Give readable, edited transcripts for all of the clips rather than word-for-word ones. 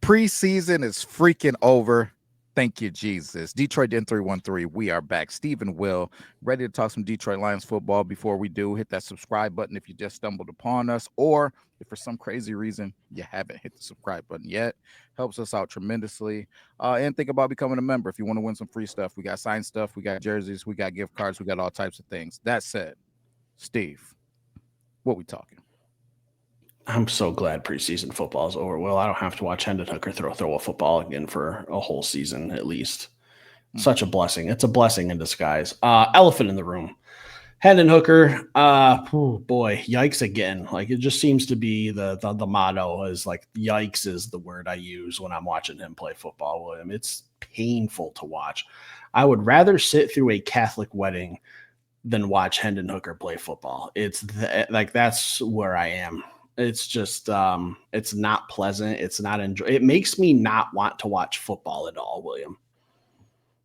Preseason is freaking over. Thank you, Jesus. Detroit N313, we are back. Steve and Will, ready to talk some Detroit Lions football. Before we do, hit that subscribe button if you just stumbled upon us, or if for some crazy reason you haven't hit the subscribe button yet. Helps us out tremendously. And think about becoming a member if you want to win some free stuff. We got signed stuff, we got jerseys, we got gift cards, we got all types of things. That said, Steve, what we talking? I'm so glad preseason football is over. Well, I don't have to watch Hendon Hooker throw a football again for a whole season at least. Such a blessing. It's a blessing in disguise. Elephant in the room. Hendon Hooker, boy, yikes again. Like, it just seems to be the motto is like, yikes is the word I use when I'm watching him play football, William. It's painful to watch. I would rather sit through a Catholic wedding than watch Hendon Hooker play football. That's where I am. It's just, it's not pleasant. It's not it makes me not want to watch football at all, William.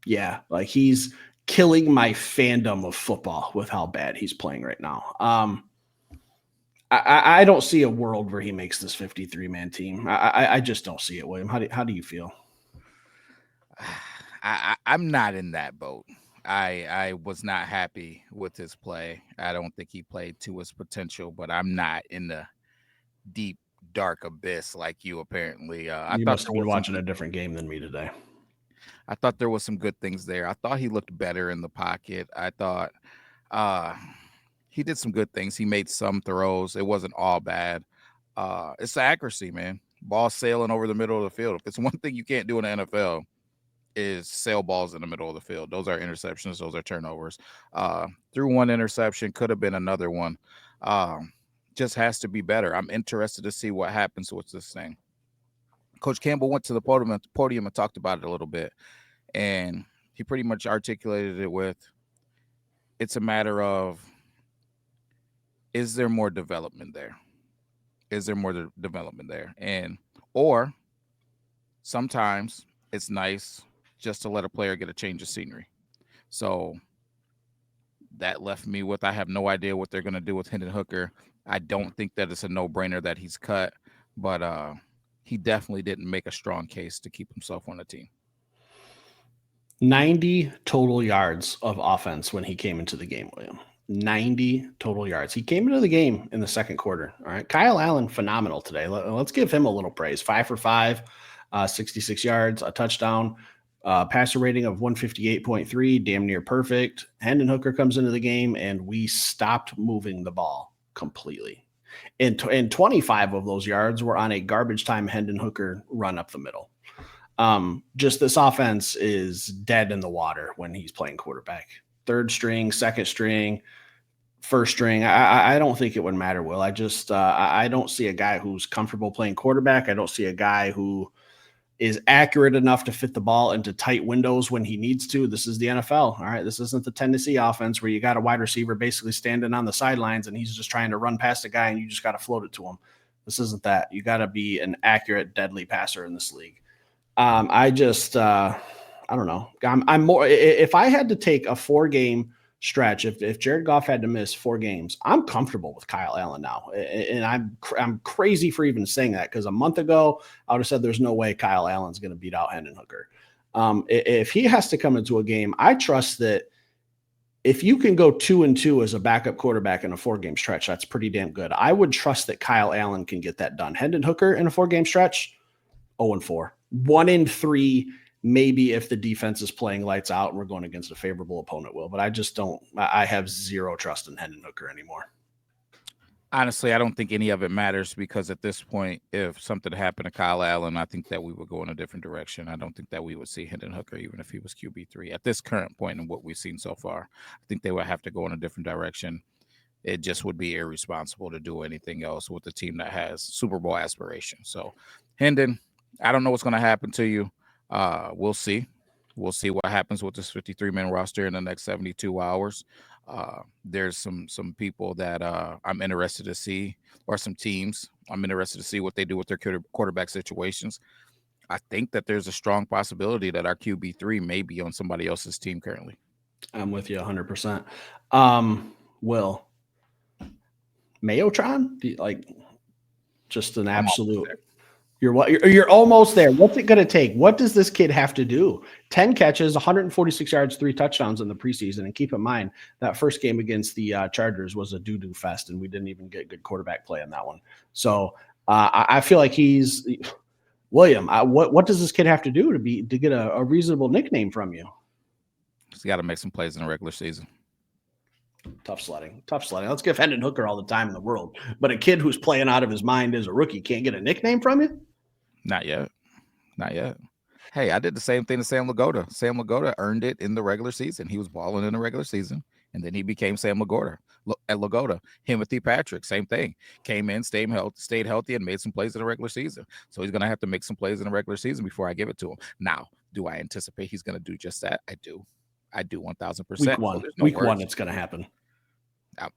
Yeah, like he's killing my fandom of football with how bad he's playing right now. I don't see a world where he makes this 53-man team. I just don't see it, William. How do you feel? I'm not in that boat. I was not happy with his play. I don't think he played to his potential, but I'm not in the deep, dark abyss like you apparently. You must have been watching a different game than me today. I thought there was some good things there. I thought he looked better in the pocket. I thought he did some good things. He made some throws. It wasn't all bad. It's the accuracy, man. Ball sailing over the middle of the field. If it's one thing you can't do in the NFL, is sail balls in the middle of the field. Those are interceptions. Those are turnovers. Threw one interception. Could have been another one. Just has to be better. I'm interested to see what happens with this thing. Coach Campbell went to the podium and talked about it a little bit, and he pretty much articulated it with, it's a matter of, is there more development there? Is there more development there? And, or sometimes it's nice just to let a player get a change of scenery. So that left me with, I have no idea what they're going to do with Hendon Hooker. I don't think that it's a no-brainer that he's cut, but he definitely didn't make a strong case to keep himself on the team. 90 total yards of offense when he came into the game, William. 90 total yards. He came into the game in the second quarter. All right. Kyle Allen, phenomenal today. Let's give him a little praise. 5 for 5, 66 yards, a touchdown, passer rating of 158.3, damn near perfect. Hendon Hooker comes into the game, and we stopped moving the ball completely. And 25 of those yards were on a garbage time Hendon Hooker run up the middle. Just this offense is dead in the water when he's playing quarterback. Third string, second string, first string. I don't think it would matter, Will. I don't see a guy who's comfortable playing quarterback. I don't see a guy who is accurate enough to fit the ball into tight windows when he needs to. This is the NFL. All right. This isn't the Tennessee offense where you got a wide receiver basically standing on the sidelines and he's just trying to run past a guy and you just got to float it to him. This isn't that. You got to be an accurate, deadly passer in this league. I don't know. I'm more, if I had to take a 4-game stretch, if Jared Goff had to miss 4 games, I'm comfortable with Kyle Allen now. And I'm crazy for even saying that, because a month ago, I would have said there's no way Kyle Allen's going to beat out Hendon Hooker. If he has to come into a game, I trust that if you can go 2-2 as a backup quarterback in a 4-game stretch, that's pretty damn good. I would trust that Kyle Allen can get that done. Hendon Hooker in a 4-game stretch, 0-4, 1-3. Maybe if the defense is playing lights out and we're going against a favorable opponent, Will. But I have zero trust in Hendon Hooker anymore. Honestly, I don't think any of it matters, because at this point, if something happened to Kyle Allen, I think that we would go in a different direction. I don't think that we would see Hendon Hooker, even if he was QB3. At this current point in what we've seen so far, I think they would have to go in a different direction. It just would be irresponsible to do anything else with a team that has Super Bowl aspirations. So, Hendon, I don't know what's going to happen to you. We'll see. We'll see what happens with this 53-man roster in the next 72 hours. There's some people that I'm interested to see, or some teams I'm interested to see what they do with their quarterback situations. I think that there's a strong possibility that our QB3 may be on somebody else's team currently. I'm with you 100%. Will, Mayotron, like, just an absolute You're almost there. What's it going to take? What does this kid have to do? 10 catches, 146 yards, 3 touchdowns in the preseason. And keep in mind, that first game against the Chargers was a doo-doo fest, and we didn't even get good quarterback play in that one. So I feel like he's – William, what does this kid have to do to get a reasonable nickname from you? He's got to make some plays in the regular season. Tough sledding. Let's give Hendon Hooker all the time in the world. But a kid who's playing out of his mind as a rookie can't get a nickname from you? Not yet. Hey, I did the same thing to Sam Lagoda. Sam Lagoda earned it in the regular season. He was balling in the regular season, and then he became Sam Lagoda. At Lagoda, Timothy Patrick, same thing. Came in, stayed healthy, and made some plays in the regular season. So he's going to have to make some plays in the regular season before I give it to him. Now, do I anticipate he's going to do just that? I do 1,000%. Week one, it's going to happen.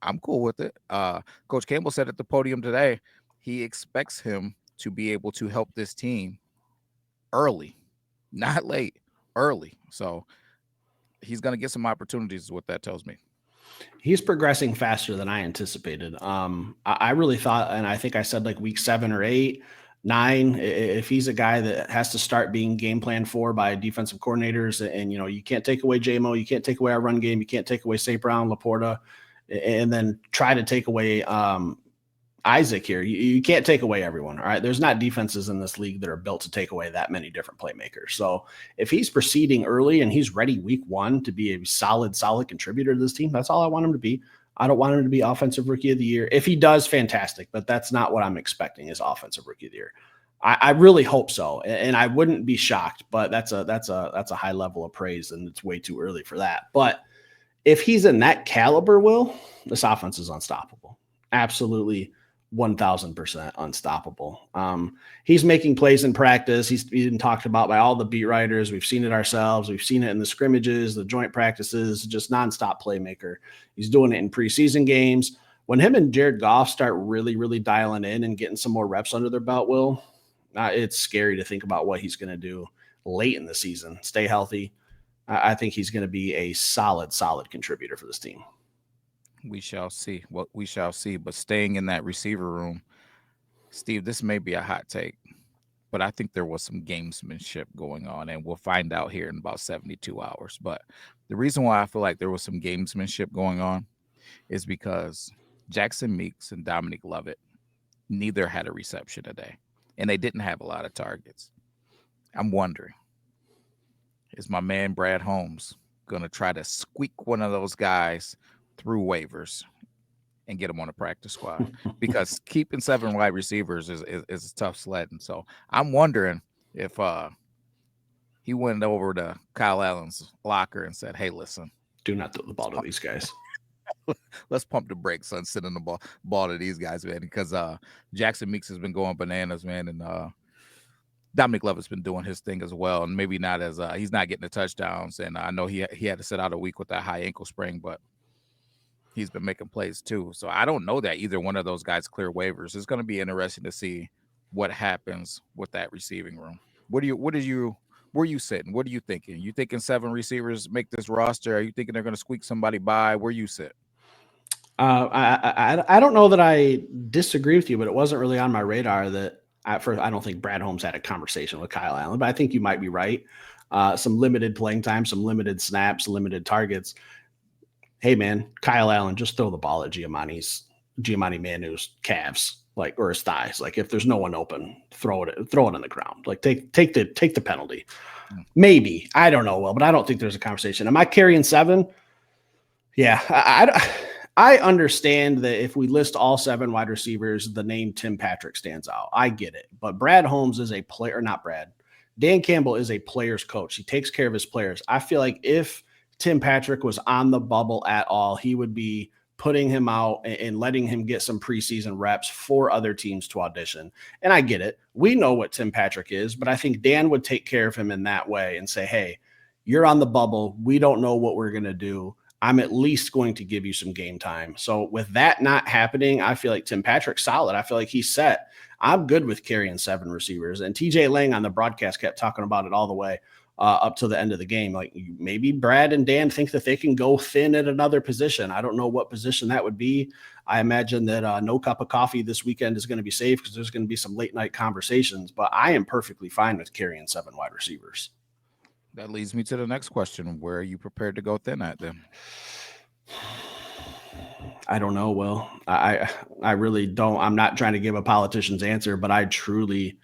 I'm cool with it. Coach Campbell said at the podium today, he expects him to be able to help this team early, not late, early. So he's going to get some opportunities, is what that tells me. He's progressing faster than I anticipated. I really thought, and I think I said like week 7 or 8, 9, if he's a guy that has to start being game planned for by defensive coordinators, and you can't take away JMO, you can't take away our run game, you can't take away St. Brown, Laporta, and then try to take away Isaac here. You can't take away everyone. All right. There's not defenses in this league that are built to take away that many different playmakers. So if he's proceeding early and he's ready week 1 to be a solid contributor to this team, that's all I want him to be. I don't want him to be offensive rookie of the year. If he does, fantastic, but that's not what I'm expecting is offensive rookie of the year. I really hope so. And I wouldn't be shocked, but that's a high level of praise, and it's way too early for that. But if he's in that caliber, Will, this offense is unstoppable. Absolutely 1,000% unstoppable. He's making plays in practice. He's been talked about by all the beat writers. We've seen it ourselves. We've seen it in the scrimmages, the joint practices, just nonstop playmaker. He's doing it in preseason games. When him and Jared Goff start really, really dialing in and getting some more reps under their belt, Will, it's scary to think about what he's going to do late in the season. Stay healthy. I think he's going to be a solid contributor for this team. We shall see. But staying in that receiver room, Steve, this may be a hot take, but I think there was some gamesmanship going on, and we'll find out here in about 72 hours. But the reason why I feel like there was some gamesmanship going on is because Jackson Meeks and Dominic Lovett, neither had a reception today, and they didn't have a lot of targets. I'm wondering, is my man Brad Holmes going to try to squeak one of those guys through waivers and get them on a practice squad? Because keeping 7 wide receivers is a tough sled. And so I'm wondering if he went over to Kyle Allen's locker and said, hey, listen, do not throw the ball to these guys. Let's pump the brakes on sending the ball to these guys, man, because Jackson Meeks has been going bananas, man, and Dominic Lovett's been doing his thing as well, and maybe not as he's not getting the touchdowns, and I know he had to sit out a week with that high ankle sprain, but he's been making plays too. So I don't know that either one of those guys clear waivers. It's going to be interesting to see what happens with that receiving room. Where are you sitting? What are you thinking? You thinking 7 receivers make this roster? Are you thinking they're going to squeak somebody by? Where you sit? I don't know that I disagree with you, but it wasn't really on my radar that at first I don't think Brad Holmes had a conversation with Kyle Allen, but I think you might be right. Some limited playing time, some limited snaps, limited targets. Hey man, Kyle Allen, just throw the ball at Giamatti Manu's calves, or his thighs. Like if there's no one open, throw it on the ground. Like take the penalty. Maybe, I don't know, but I don't think there's a conversation. Am I carrying 7? Yeah, I understand that if we list all 7 wide receivers, the name Tim Patrick stands out. I get it. But Brad Holmes is a player, not Brad. Dan Campbell is a player's coach. He takes care of his players. I feel like if Tim Patrick was on the bubble at all, he would be putting him out and letting him get some preseason reps for other teams to audition. And I get it. We know what Tim Patrick is, but I think Dan would take care of him in that way and say, hey, you're on the bubble. We don't know what we're going to do. I'm at least going to give you some game time. So with that not happening, I feel like Tim Patrick's solid. I feel like he's set. I'm good with carrying 7 receivers. And TJ Lang on the broadcast kept talking about it all the way. up to the end of the game. Like maybe Brad and Dan think that they can go thin at another position. I don't know what position that would be. I imagine that no cup of coffee this weekend is going to be safe because there's going to be some late night conversations, but I am perfectly fine with carrying 7 wide receivers. That leads me to the next question. Where are you prepared to go thin at then? I don't know. Will I really don't. I'm not trying to give a politician's answer, but I truly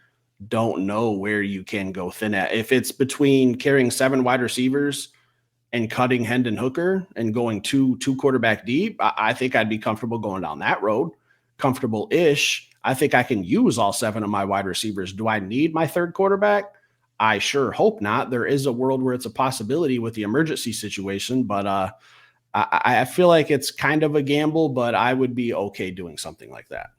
don't know where you can go thin at. If it's between carrying 7 wide receivers and cutting Hendon Hooker and going two quarterback deep, I think I'd be comfortable going down that road. Comfortable ish. I think I can use all 7 of my wide receivers. Do I need my third quarterback? I sure hope not. There is a world where it's a possibility with the emergency situation, but I feel like it's kind of a gamble, but I would be okay doing something like that.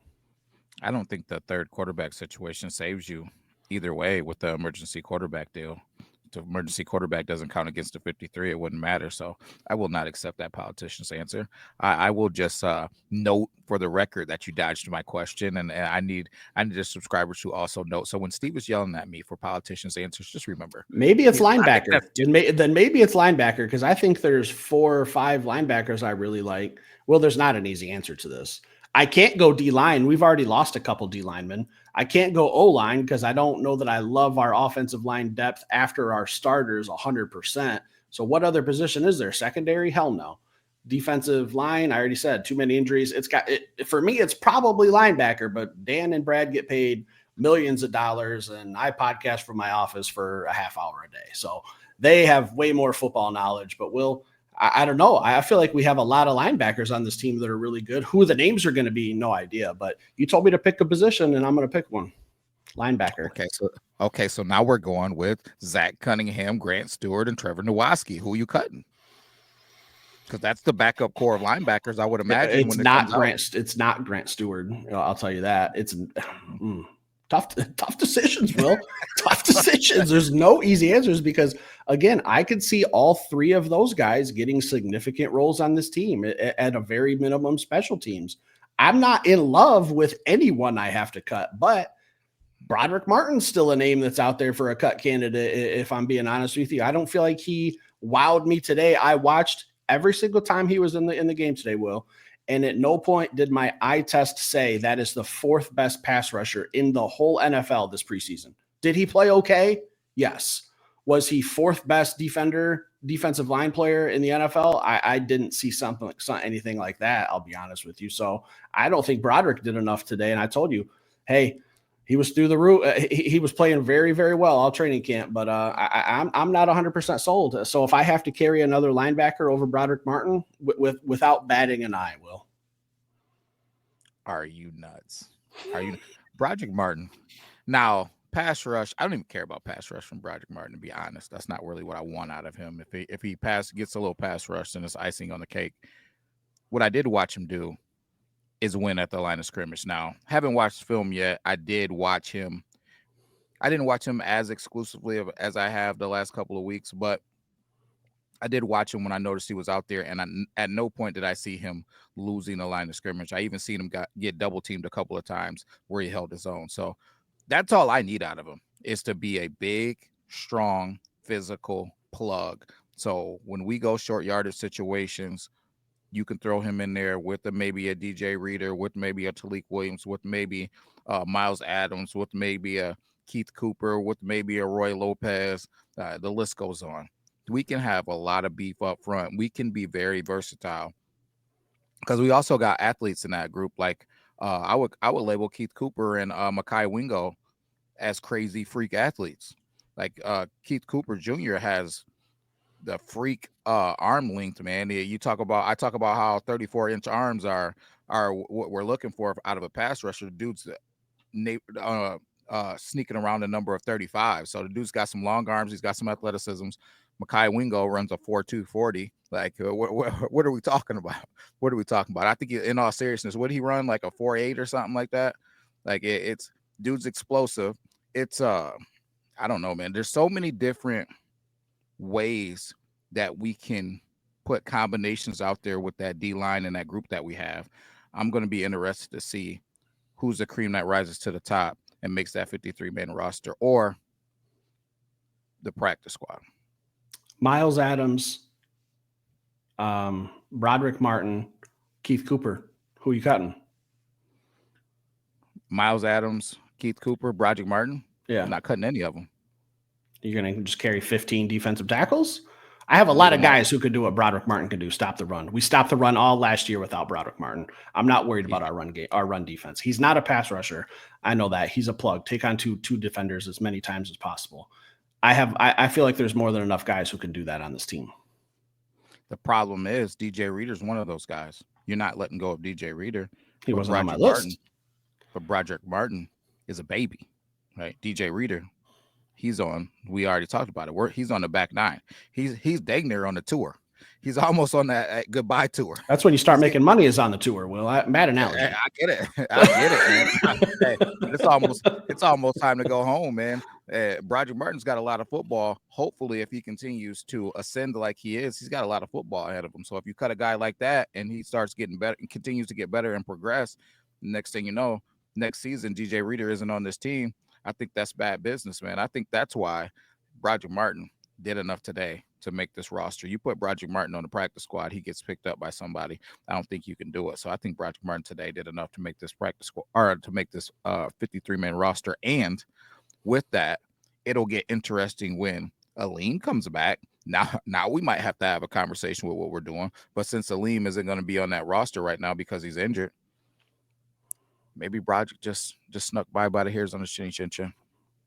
I don't think the third quarterback situation saves you either way with the emergency quarterback deal. If the emergency quarterback doesn't count against the 53, it wouldn't matter. So I will not accept that politician's answer. I will just note for the record that you dodged my question, and I need the subscribers to also note. So when Steve was yelling at me for politicians' answers, just remember maybe it's I think linebacker. that's Then maybe it's linebacker because I think there's 4 or 5 linebackers I really like. Well, there's not an easy answer to this. I can't go D line. We've already lost a couple D linemen. I can't go O line because I don't know that I love our offensive line depth after our starters 100%. So what other position is there? Secondary? Hell no. Defensive line, I already said too many injuries. It's got it for me. It's probably linebacker, but Dan and Brad get paid millions of dollars, and I podcast from my office for a half hour a day. So they have way more football knowledge. But I don't know. I feel like we have a lot of linebackers on this team that are really good. Who the names are going to be, no idea. But you told me to pick a position, and I'm going to pick one. Linebacker. okay. So now we're going with Zach Cunningham, Grant Stewart, and Trevor Nowaski. Who are you cutting? Because that's the backup core of linebackers, I would imagine, It's when it comes not out. Grant. It's not Grant Stewart. I'll tell you that. It's tough decisions. Will tough decisions. There's no easy answers because again, I could see all 3 of those guys getting significant roles on this team at a very minimum special teams. I'm not in love with anyone I have to cut, but Broderick Martin's still a name that's out there for a cut candidate. If I'm being honest with you, I don't feel like he wowed me today. I watched every single time he was in the game today, Will, and at no point did my eye test say that is the 4th best pass rusher in the whole NFL this preseason. Did he play okay? Yes. Was he 4th best defensive line player in the NFL? I didn't see anything like that. I'll be honest with you. So I don't think Broderick did enough today. And I told you, hey, he was through the roof. He was playing very, very well all training camp, but I'm not 100% sold. So if I have to carry another linebacker over Broderick Martin without batting an eye, Will. Are you nuts? Are you Broderick Martin? Now, pass rush. I don't even care about pass rush from Broderick Martin. To be honest, that's not really what I want out of him. If he gets a little pass rush, then it's icing on the cake. What I did watch him do is win at the line of scrimmage. Now, haven't watched film yet. I did watch him. I didn't watch him as exclusively as I have the last couple of weeks, but I did watch him when I noticed he was out there, and at no point did I see him losing the line of scrimmage. I even seen him get double teamed a couple of times where he held his own. So that's all I need out of him, is to be a big, strong, physical plug. So when we go short yardage situations, you can throw him in there with maybe a DJ Reader, with maybe a Talik Williams, with maybe Miles Adams, with maybe a Keith Cooper, with maybe a Roy Lopez. The list goes on. We can have a lot of beef up front. We can be very versatile because we also got athletes in that group. Like I would label Keith Cooper and Makai Wingo as crazy freak athletes. Like Keith Cooper Jr. has the freak arm length, man. I talk about how 34-inch arms are what we're looking for out of a pass rusher. The dude's sneaking around the number of 35. So the dude's got some long arms. He's got some athleticisms. Makai Wingo runs a 4.2 40. Like, what are we talking about? What are we talking about? I think in all seriousness, would he run like a 4.8 or something like that? Like it's dude's explosive. It's I don't know, man. There's so many different ways that we can put combinations out there with that D line and that group that we have. I'm going to be interested to see who's the cream that rises to the top and makes that 53-man roster, or the practice squad. Miles Adams, Broderick Martin, Keith Cooper. Who you cutting? Miles Adams, Keith Cooper, Broderick Martin. I'm Yeah. not cutting any of them. You're going to just carry 15 defensive tackles? I have a Leave lot of them all. guys who could do what Broderick Martin could do, stop the run. We stopped the run all last year without Broderick Martin. I'm not worried about Yeah. our run defense. He's not a pass rusher. I know that. He's a plug. Take on two defenders as many times as possible. I feel like there's more than enough guys who can do that on this team. The problem is DJ Reader's one of those guys. You're not letting go of DJ Reader. He But wasn't on my Broderick Martin, list. but Broderick Martin is a baby, right? DJ Reader, he's on. We already talked about it. He's on the back nine. He's dang near on the tour. He's almost on that goodbye tour. That's when you start making money is on the tour. Will, bad analogy. I get it. I get it, man. Hey, it's almost time to go home, man. Broderick Martin's got a lot of football. Hopefully, if he continues to ascend like he is, he's got a lot of football ahead of him. So if you cut a guy like that and he starts getting better and continues to get better and progress, next thing you know, next season DJ Reader isn't on this team. I think that's bad business, man. I think that's why Broderick Martin did enough today to make this roster. You put Broderick Martin on the practice squad, he gets picked up by somebody. I don't think you can do it. So I think Broderick Martin today did enough to make this practice squad or to make this 53-man roster. And with that, it'll get interesting when Aleem comes back. Now we might have to have a conversation with what we're doing. But since Aleem isn't going to be on that roster right now because he's injured, maybe Broderick just snuck by the hairs on his chin.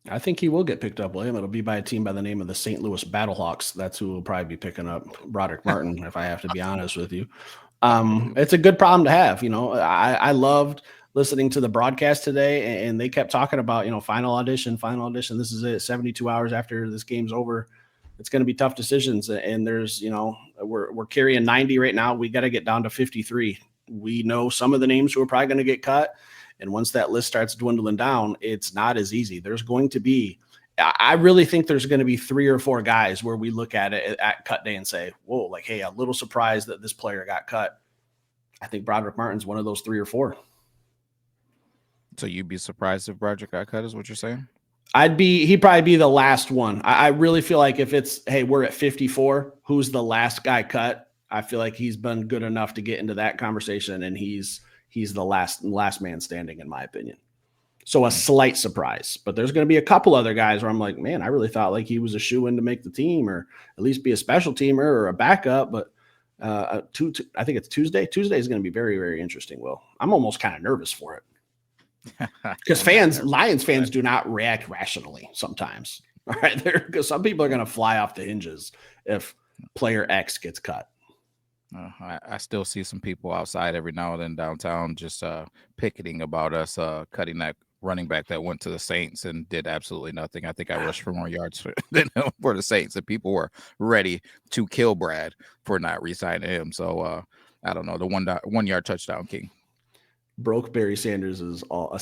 I think he will get picked up, William. It'll be by a team by the name of the St. Louis Battlehawks. That's who will probably be picking up Broderick Martin, if I have to be honest with you. It's a good problem to have. I loved listening to the broadcast today, and they kept talking about, final audition. This is it. 72 hours after this game's over. It's going to be tough decisions. And there's, we're carrying 90 right now. We got to get down to 53. We know some of the names who are probably going to get cut. And once that list starts dwindling down, it's not as easy. There's going to be, I really think there's going to be 3 or 4 guys where we look at it at cut day and say, whoa, like, hey, a little surprised that this player got cut. I think Broderick Martin's one of those 3 or 4. So you'd be surprised if Broderick got cut, is what you're saying? He'd probably be the last one. I really feel like if it's, hey, we're at 54, who's the last guy cut? I feel like he's been good enough to get into that conversation, and he's the last man standing, in my opinion. So a slight surprise, but there's going to be a couple other guys where I'm like, man, I really thought like he was a shoe-in to make the team or at least be a special teamer or a backup. But I think it's Tuesday. Tuesday is going to be very, very interesting. Will, I'm almost kind of nervous for it because Lions fans do not react rationally sometimes. All right. Because some people are going to fly off the hinges if player X gets cut. I still see some people outside every now and then downtown just picketing about us cutting that running back that went to the Saints and did absolutely nothing. I think I rushed for more yards than for the Saints, and people were ready to kill Brad for not re-signing him. So I don't know, the 1 yard touchdown king broke Barry Sanders' a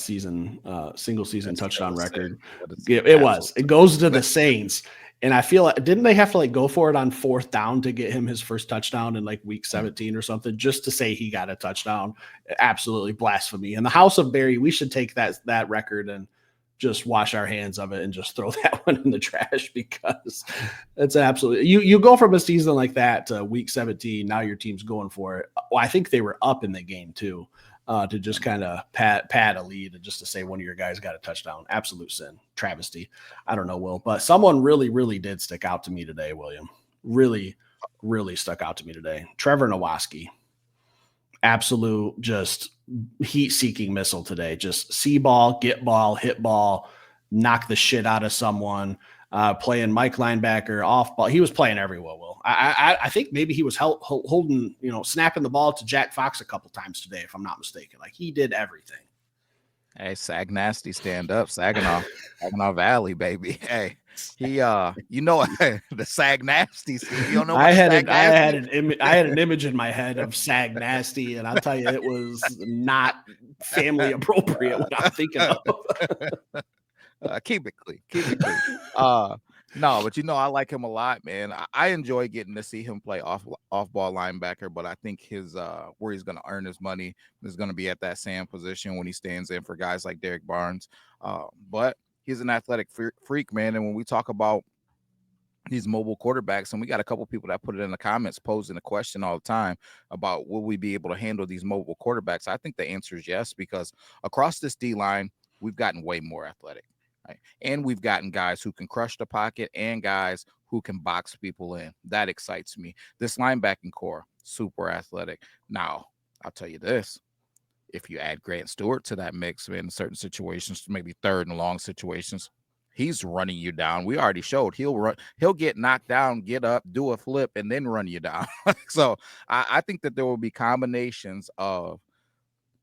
single season touchdown record. It was. It goes to the Saints. And I feel like, didn't they have to like go for it on 4th down to get him his first touchdown in like week 17 or something, just to say he got a touchdown? Absolutely blasphemy. In the house of Barry, we should take that record and just wash our hands of it and just throw that one in the trash, because it's absolutely, you go from a season like that to week 17. Now your team's going for it. Well, I think they were up in the game too. To just kind of pad a lead and just to say one of your guys got a touchdown. Absolute sin. Travesty. I don't know, Will, but someone really, really did stick out to me today, William. Really, really stuck out to me today. Trevor Nowaski. Absolute just heat-seeking missile today. Just see ball, get ball, hit ball, knock the shit out of someone. Playing Mike linebacker, off ball. He was playing everywhere, Will. I think maybe he was holding, snapping the ball to Jack Fox a couple times today, if I'm not mistaken. Like, he did everything. Hey, Sag Nasty, stand up. Saginaw Valley, baby. Hey, he, the Sag Nasty. You don't know I had an image in my head of Sag Nasty, and I'll tell you, it was not family appropriate what I'm thinking of. Keep it clean. No, but I like him a lot, man. I enjoy getting to see him play off ball linebacker, but I think his where he's going to earn his money is going to be at that Sam position when he stands in for guys like Derek Barnes. But he's an athletic freak, man. And when we talk about these mobile quarterbacks, and we got a couple people that put it in the comments posing a question all the time about will we be able to handle these mobile quarterbacks. I think the answer is yes, because across this D line, we've gotten way more athletic, right? And we've gotten guys who can crush the pocket and guys who can box people in. That excites me. This linebacking core, super athletic. Now, I'll tell you this, if you add Grant Stewart to that mix in certain situations, maybe third and long situations, he's running you down. We already showed he'll get knocked down, get up, do a flip, and then run you down. So I think that there will be combinations of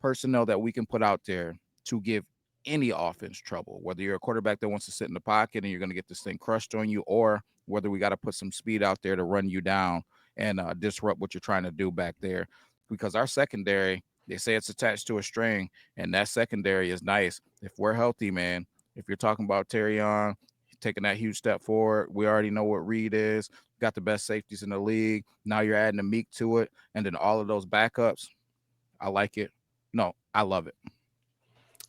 personnel that we can put out there to give any offense trouble, whether you're a quarterback that wants to sit in the pocket and you're going to get this thing crushed on you, or whether we got to put some speed out there to run you down and disrupt what you're trying to do back there. Because our secondary, they say it's attached to a string, and that secondary is nice. If we're healthy, man, if you're talking about Terry on taking that huge step forward, we already know what Reed is. Got the best safeties in the league. Now you're adding a Meek to it, and then all of those backups. I like it. No, I love it.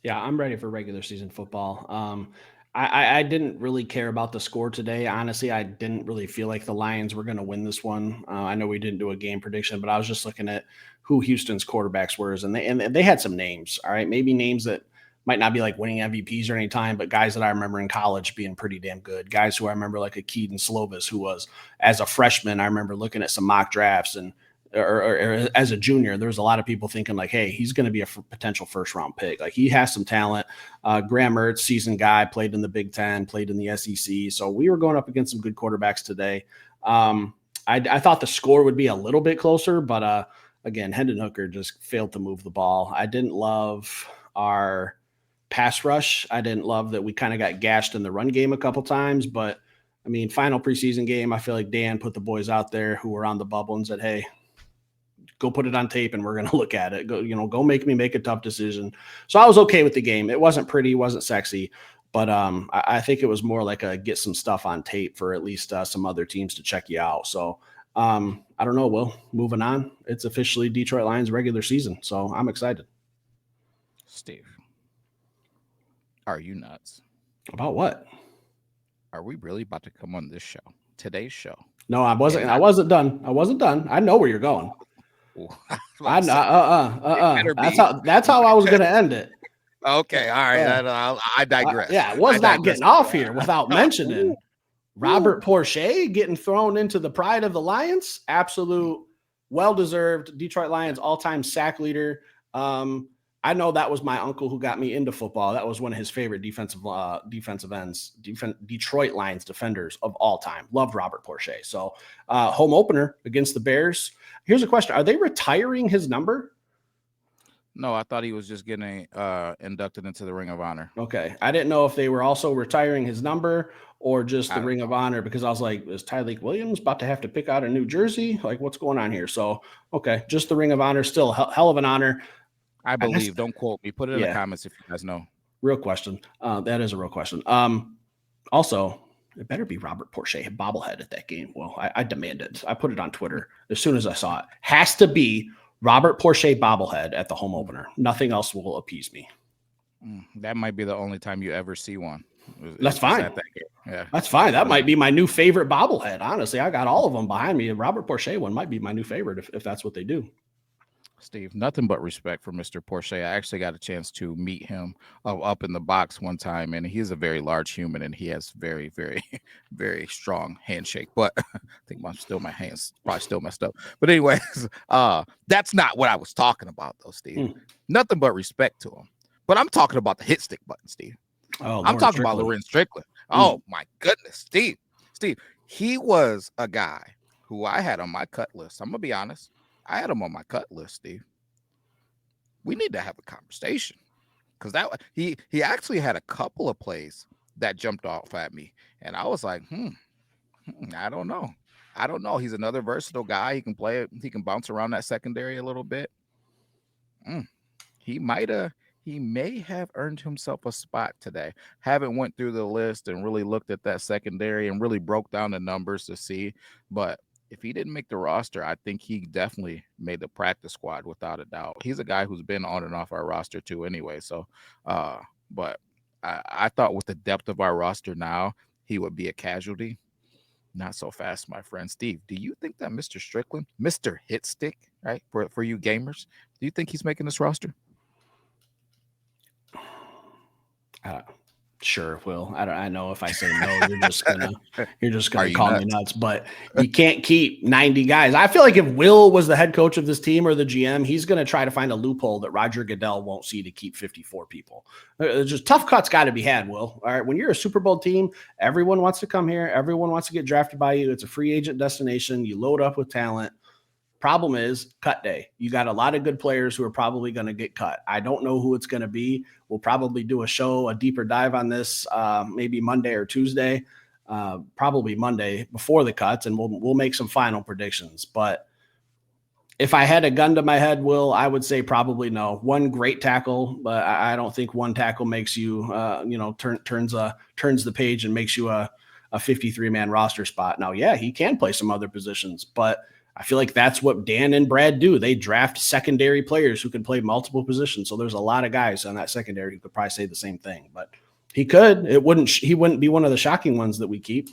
Yeah, I'm ready for regular season football. I didn't really care about the score today. Honestly, I didn't really feel like the Lions were going to win this one. I know we didn't do a game prediction, but I was just looking at who Houston's quarterbacks were, and they had some names. All right, maybe names that might not be like winning MVPs or any time, but guys that I remember in college being pretty damn good. Guys who I remember like a Keaton Slovis, who was as a freshman. I remember looking at some mock drafts and or as a junior, there was a lot of people thinking like, hey, he's going to be a potential first round pick. Like he has some talent. Graham Mertz, seasoned guy, played in the Big Ten, played in the SEC. So we were going up against some good quarterbacks today. I thought the score would be a little bit closer, but again, Hendon Hooker just failed to move the ball. I didn't love our pass rush. I didn't love that we kind of got gashed in the run game a couple times, but I mean, final preseason game, I feel like Dan put the boys out there who were on the bubble and said, hey, go put it on tape and we're going to look at it. Go make me make a tough decision. So I was okay with the game. It wasn't pretty, wasn't sexy, but I think it was more like a get some stuff on tape for at least some other teams to check you out. So I don't know. Will, moving on. It's officially Detroit Lions regular season. So I'm excited. Steve, are you nuts? About what? Are we really about to come on this show, today's show? No, I wasn't. And I not, wasn't done. I wasn't done. I know where you're going. I was about to say, it better That's be. how I was going to end it. Okay, all right. I digress. Yeah, I was not digress. getting off here without Ooh, mentioning ooh. Robert Porcher getting thrown into the pride of the Lions. Absolute, well-deserved Detroit Lions all-time sack leader. I know that was my uncle who got me into football. That was one of his favorite defensive ends, Detroit Lions defenders of all time. Loved Robert Porcher. So home opener against the Bears. Here's a question. Are they retiring his number? No, I thought he was just getting inducted into the Ring of Honor. Okay. I didn't know if they were also retiring his number or just I the don't Ring know. of Honor, because I was like, is Tyreek Williams about to have to pick out a new jersey? Like, what's going on here? So, okay, just the Ring of Honor, still hell of an honor. I I guess, believe. Don't quote me. Put it in the yeah, comments if you guys know. real question. That is a real question. Also, it better be Robert Porcher bobblehead at that game. Well, I demand it. I put it on Twitter as soon as I saw it. Has to be Robert Porcher bobblehead at the home opener. Nothing else will appease me. That might be the only time you ever see one. That's Is fine. at that game. Yeah. That's fine. That But might be my new favorite bobblehead. Honestly, I got all of them behind me. Robert Porcher one might be my new favorite if that's what they do. Steve, nothing but respect for Mr. Porsche. I actually got a chance to meet him up in the box one time, and he's a very large human, and he has very, very, very strong handshake. But I think my hands probably still messed up. But anyways, that's not what I was talking about, though, Steve. Hmm. Nothing but respect to him. But I'm talking about the hit stick button, Steve. Oh, I'm Lauren talking about Strickland. Lorenz Strickland. Hmm. Oh my goodness, Steve. He was a guy who I had on my cut list. I'm gonna be honest. I had him on my cut list, Steve. We need to have a conversation because he actually had a couple of plays that jumped off at me, and I was like, I don't know. I don't know. He's another versatile guy. He can play it. He can bounce around that secondary a little bit. Mm, he might have. He may have earned himself a spot today. Haven't went through the list and really looked at that secondary and really broke down the numbers to see. But if he didn't make the roster, I think he definitely made the practice squad without a doubt. He's a guy who's been on and off our roster too, anyway. So, but I thought with the depth of our roster now, he would be a casualty. Not so fast, my friend. Steve, do you think that Mr. Strickland, Mr. Hitstick, right, for you gamers, do you think he's making this roster? Uh, sure, Will. I know if I say no, you're just gonna Are you call me nuts? nuts. But you can't keep 90 guys. I feel like if Will was the head coach of this team or the GM, he's gonna try to find a loophole that Roger Goodell won't see to keep 54 people. Just tough cuts got to be had. Will, all right. When you're a Super Bowl team, everyone wants to come here. Everyone wants to get drafted by you. It's a free agent destination. You load up with talent. Problem is cut day. You got a lot of good players who are probably going to get cut. I don't know who it's going to be. We'll probably do a deeper dive on this maybe Monday or Tuesday, probably Monday before the cuts, and we'll make some final predictions. But if I had a gun to my head, Will, I would say probably no. One great tackle, but I don't think one tackle makes you, turns the page and makes you a 53-man roster spot. Now, yeah, he can play some other positions, but I feel like that's what Dan and Brad do. They draft secondary players who can play multiple positions. So there's a lot of guys on that secondary who could probably say the same thing, but he could. He wouldn't be one of the shocking ones that we keep.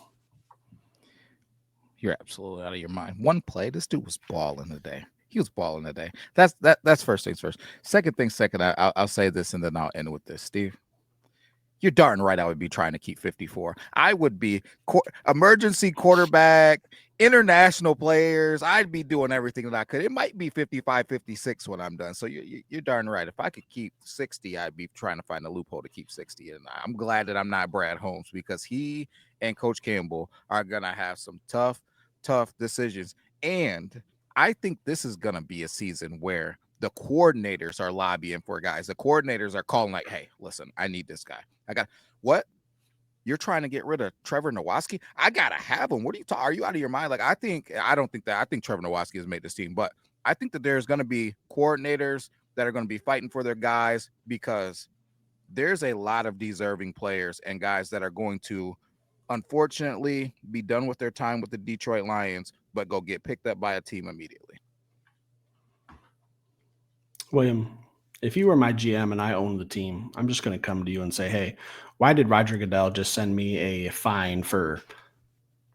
You're absolutely out of your mind. One play, this dude was balling today. He was balling today. That's first things first. Second thing second, I'll say this and then I'll end with this, Steve. You're darn right I would be trying to keep 54. I would be emergency quarterback, international players. I'd be doing everything that I could. It might be 55, 56 when I'm done. So you're darn right. If I could keep 60, I'd be trying to find a loophole to keep 60. And I'm glad that I'm not Brad Holmes because he and Coach Campbell are going to have some tough decisions. And I think this is going to be a season where the coordinators are lobbying for guys. The coordinators are calling like, hey, listen, I need this guy. I got what? You're trying to get rid of Trevor Nowatzki? I gotta have him. What are you talking? Are you out of your mind? Like, I don't think that. I think Trevor Nowatzki has made this team, but I think that there's going to be coordinators that are going to be fighting for their guys because there's a lot of deserving players and guys that are going to, unfortunately, be done with their time with the Detroit Lions, but go get picked up by a team immediately. William, if you were my GM and I owned the team, I'm just going to come to you and say, hey, why did Roger Goodell just send me a fine for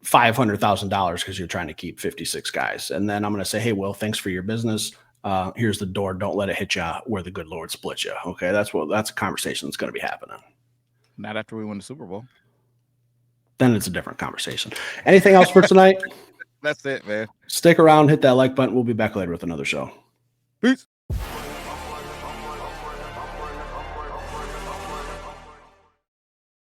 $500,000 because you're trying to keep 56 guys? And then I'm going to say, hey, Will, thanks for your business. Here's the door. Don't let it hit you where the good Lord split you. Okay, that's a conversation that's going to be happening. Not after we win the Super Bowl. Then it's a different conversation. Anything else for tonight? That's it, man. Stick around, hit that like button. We'll be back later with another show. Peace.